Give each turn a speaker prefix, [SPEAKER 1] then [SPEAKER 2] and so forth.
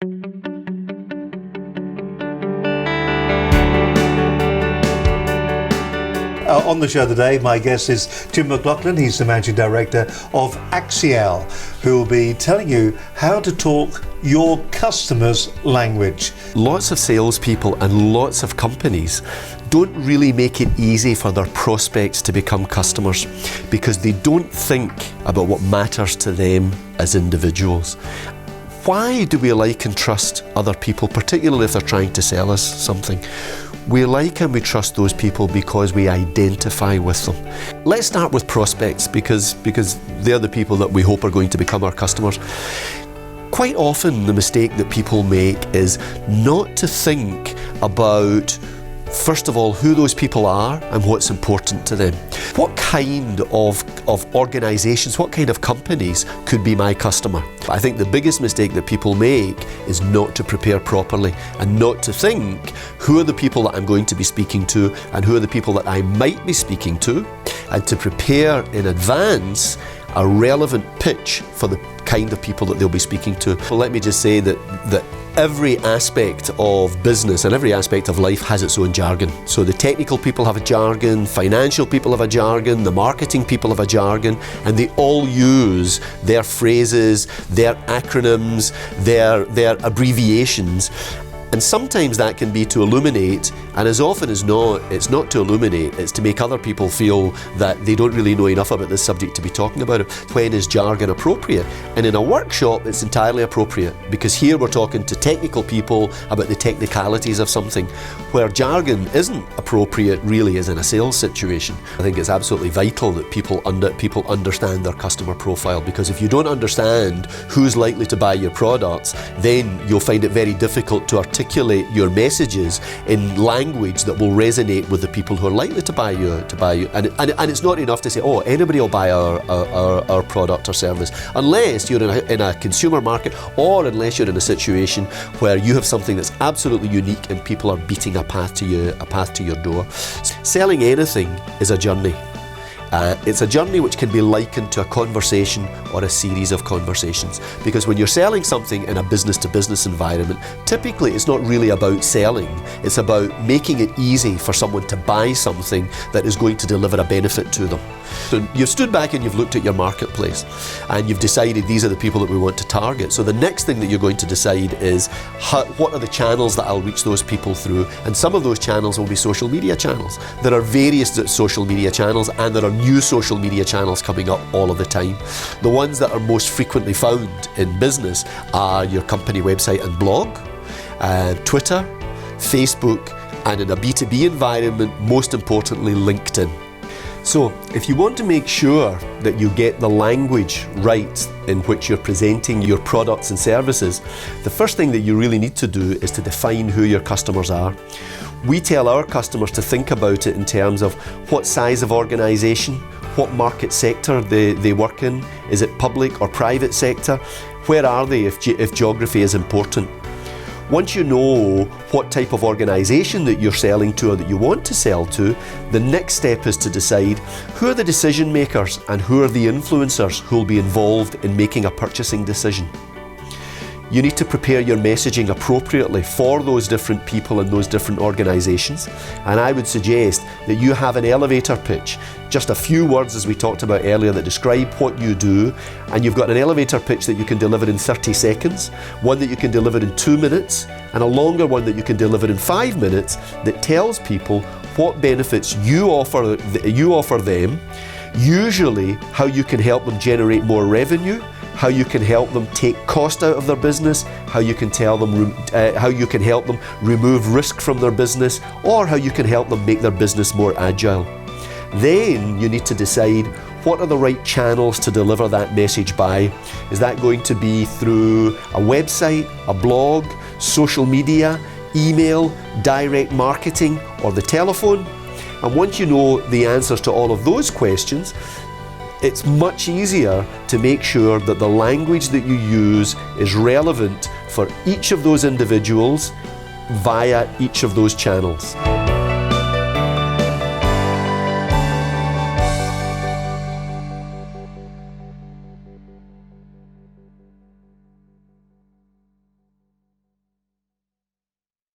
[SPEAKER 1] On the show today, my guest is Jim McLaughlin. He's the Managing Director of Axiall, who will be telling you how to talk your customer's language.
[SPEAKER 2] Lots of salespeople and lots of companies don't really make it easy for their prospects to become customers because they don't think about what matters to them as individuals. Why do we like and trust other people, particularly if they're trying to sell us something? We like and we trust those people because we identify with them. Let's start with prospects because they're the people that we hope are going to become our customers. Quite often the mistake that people make is not to think about, first of all, who those people are and what's important to them. What kind of organisations, what kind of companies could be my customer? I think the biggest mistake that people make is not to prepare properly and not to think who are the people that I'm going to be speaking to and who are the people that I might be speaking to, and to prepare in advance a relevant pitch for the kind of people that they'll be speaking to. Well, let me just say that every aspect of business and every aspect of life has its own jargon. So the technical people have a jargon, financial people have a jargon, the marketing people have a jargon, and they all use their phrases, their acronyms, their abbreviations. And sometimes that can be to illuminate, and as often as not, it's not to illuminate, it's to make other people feel that they don't really know enough about this subject to be talking about it. When is jargon appropriate? And in a workshop, it's entirely appropriate, because here we're talking to technical people about the technicalities of something, where jargon isn't appropriate really is in a sales situation. I think it's absolutely vital that people understand their customer profile, because if you don't understand who's likely to buy your products, then you'll find it very difficult to articulate your messages in language that will resonate with the people who are likely to buy you. And it's not enough to say, oh, anybody will buy our product or service, unless you're in a consumer market, or unless you're in a situation where you have something that's absolutely unique and people are beating a path to your door. Selling anything is a journey. It's a journey which can be likened to a conversation or a series of conversations, because when you're selling something in a business-to-business environment, typically it's not really about selling, it's about making it easy for someone to buy something that is going to deliver a benefit to them. So you've stood back and you've looked at your marketplace and you've decided these are the people that we want to target. So the next thing that you're going to decide is what are the channels that I'll reach those people through, and some of those channels will be social media channels. There are various social media channels, and there are new social media channels coming up all of the time. The ones that are most frequently found in business are your company website and blog, Twitter, Facebook, and in a B2B environment, most importantly, LinkedIn. So if you want to make sure that you get the language right in which you're presenting your products and services, the first thing that you really need to do is to define who your customers are. We tell our customers to think about it in terms of what size of organisation, what market sector they work in, is it public or private sector, where are they if geography is important. Once you know what type of organisation that you're selling to or that you want to sell to, the next step is to decide who are the decision makers and who are the influencers who will be involved in making a purchasing decision. You need to prepare your messaging appropriately for those different people and those different organisations. And I would suggest that you have an elevator pitch, just a few words as we talked about earlier that describe what you do, and you've got an elevator pitch that you can deliver in 30 seconds, one that you can deliver in 2 minutes, and a longer one that you can deliver in 5 minutes that tells people what benefits you offer them, usually how you can help them generate more revenue, how you can help them take cost out of their business, how you can help them remove risk from their business, or how you can help them make their business more agile. Then you need to decide what are the right channels to deliver that message by. Is that going to be through a website, a blog, social media, email, direct marketing, or the telephone? And once you know the answers to all of those questions, it's much easier to make sure that the language that you use is relevant for each of those individuals via each of those channels.